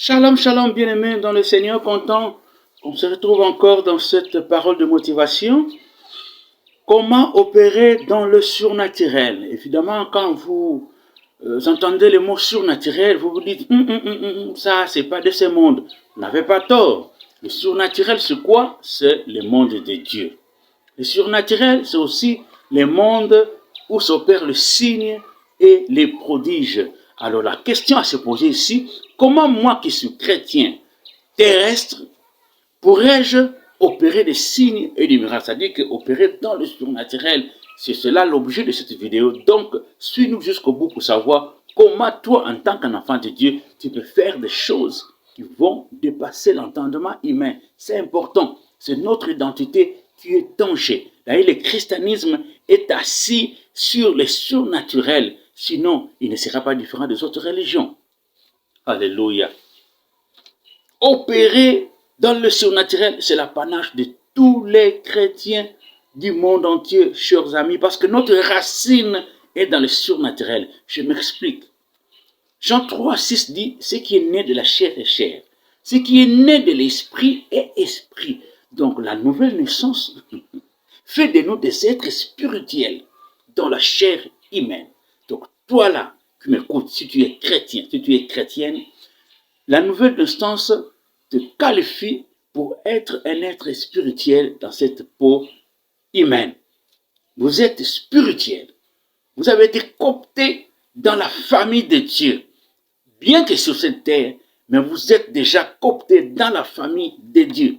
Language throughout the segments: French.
Shalom, shalom, bien-aimés dans le Seigneur, content qu'on se retrouve encore dans cette parole de motivation. Comment opérer dans le surnaturel? Évidemment, quand vous entendez le mot surnaturel, vous vous dites, ça, c'est pas de ce monde. Vous n'avez pas tort. Le surnaturel, c'est quoi? C'est le monde de Dieu. Le surnaturel, c'est aussi le monde où s'opèrent les signes et les prodiges. Alors la question à se poser ici, comment moi qui suis chrétien terrestre, pourrais-je opérer des signes et des miracles? C'est-à-dire que opérer dans le surnaturel, c'est cela l'objet de cette vidéo. Donc, suis-nous jusqu'au bout pour savoir comment toi, en tant qu'enfant de Dieu, tu peux faire des choses qui vont dépasser l'entendement humain. C'est important. C'est notre identité qui est tangée. D'ailleurs, le christianisme est assis sur le surnaturel. Sinon, il ne sera pas différent des autres religions. Alléluia. Opérer dans le surnaturel, c'est l'apanage de tous les chrétiens du monde entier, chers amis, parce que notre racine est dans le surnaturel. Je m'explique. Jean 3, 6 dit, ce qui est né de la chair est chair. Ce qui est né de l'esprit est esprit. Donc la nouvelle naissance fait de nous des êtres spirituels dans la chair humaine. Donc toi là, qui m'écoutes, si tu es chrétien, si tu es chrétienne, la nouvelle naissance te qualifie pour être un être spirituel dans cette peau humaine. Vous êtes spirituel. Vous avez été coopté dans la famille de Dieu. Bien que sur cette terre, mais vous êtes déjà coopté dans la famille de Dieu.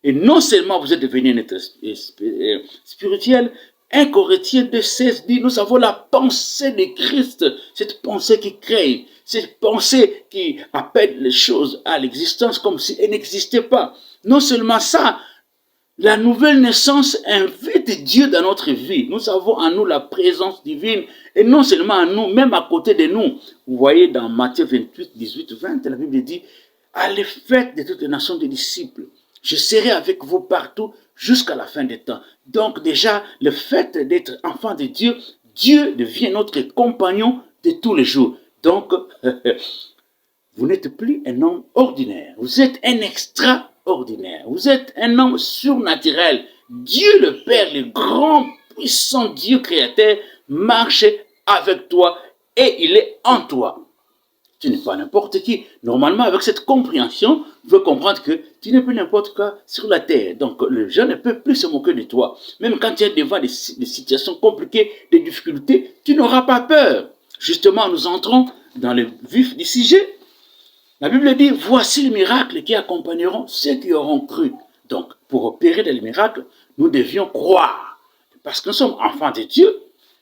Et non seulement vous êtes devenu un être spirituel, 1 Corinthiens 2,16 dit, nous avons la pensée de Christ, cette pensée qui crée, cette pensée qui appelle les choses à l'existence comme si elles n'existaient pas. Non seulement ça, la nouvelle naissance invite Dieu dans notre vie. Nous avons en nous la présence divine et non seulement en nous, même à côté de nous. Vous voyez dans Matthieu 28, 18, 20, la Bible dit, allez faites de toutes les nations des disciples. Je serai avec vous partout jusqu'à la fin des temps. Donc déjà, le fait d'être enfant de Dieu, Dieu devient notre compagnon de tous les jours. Donc, vous n'êtes plus un homme ordinaire. Vous êtes un extraordinaire. Vous êtes un homme surnaturel. Dieu le Père, le grand, puissant Dieu créateur, marche avec toi et il est en toi. Tu n'es pas n'importe qui. Normalement, avec cette compréhension, vous pouvez comprendre que tu n'es plus n'importe quoi sur la terre. Donc, le gens ne peut plus se moquer de toi. Même quand tu es devant des situations compliquées, des difficultés, tu n'auras pas peur. Justement, nous entrons dans le vif du sujet. La Bible dit, voici les miracles qui accompagneront ceux qui auront cru. Donc, pour opérer des miracles, nous devions croire. Parce que nous sommes enfants de Dieu,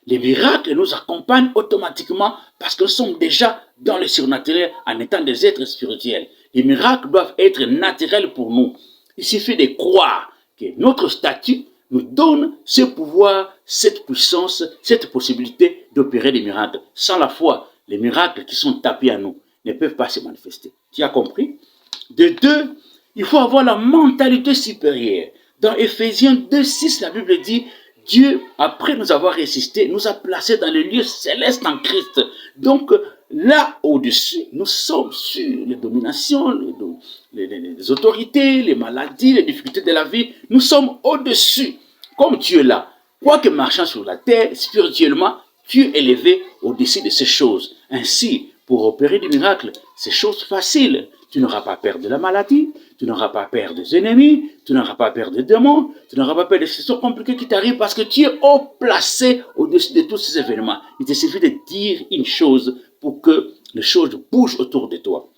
les miracles nous accompagnent automatiquement parce que nous sommes déjà dans le surnaturel en étant des êtres spirituels. Les miracles doivent être naturels pour nous. Il suffit de croire que notre statut nous donne ce pouvoir, cette puissance, cette possibilité d'opérer des miracles. Sans la foi, les miracles qui sont tapés à nous ne peuvent pas se manifester. Tu as compris? De deux, il faut avoir la mentalité supérieure. Dans Éphésiens 2,6, la Bible dit, Dieu, après nous avoir résisté, nous a placés dans les lieux célestes en Christ. Donc, là au-dessus, nous sommes sur les dominations, les autorités, les maladies, les difficultés de la vie. Nous sommes au-dessus. Comme tu es là, quoique marchant sur la terre, spirituellement, tu es élevé au-dessus de ces choses. Ainsi, pour opérer des miracles, c'est chose facile. Tu n'auras pas peur de la maladie, tu n'auras pas peur des ennemis, tu n'auras pas peur des démons, tu n'auras pas peur des situations compliquées qui t'arrivent parce que tu es haut placé au-dessus de tous ces événements. Il te suffit de dire une chose pour que les choses bougent autour de toi.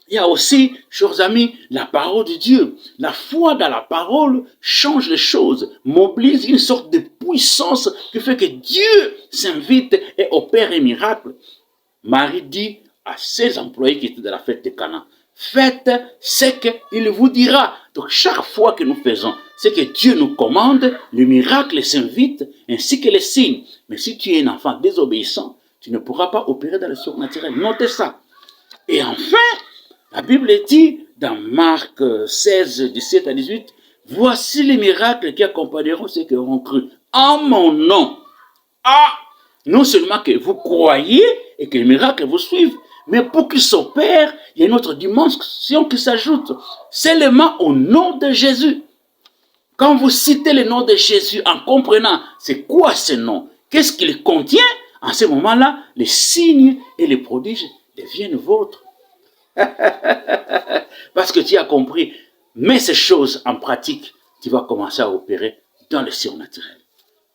Il y a aussi, chers amis, la parole de Dieu. La foi dans la parole change les choses, mobilise une sorte de puissance qui fait que Dieu s'invite et opère un miracle. Marie dit à ses employés qui étaient dans la fête de Cana, faites ce qu'il vous dira. Donc chaque fois que nous faisons ce que Dieu nous commande, le miracle s'invite ainsi que les signes. Mais si tu es un enfant désobéissant, tu ne pourras pas opérer dans le surnaturel. Notez ça. Et enfin, la Bible dit dans Marc 16, 17 à 18, voici les miracles qui accompagneront ceux qui auront cru en mon nom. Ah! Non seulement que vous croyez et que les miracles vous suivent, Mais pour qu'il s'opère, il y a une autre dimension qui s'ajoute. Seulement au nom de Jésus. Quand vous citez le nom de Jésus en comprenant c'est quoi ce nom, qu'est-ce qu'il contient, en ce moment-là, les signes et les prodiges deviennent vôtres. Parce que tu as compris, mets ces choses en pratique, tu vas commencer à opérer dans le surnaturel.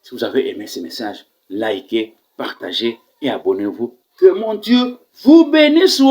Si vous avez aimé ce message, likez, partagez et abonnez-vous. Que mon Dieu vous bénisse.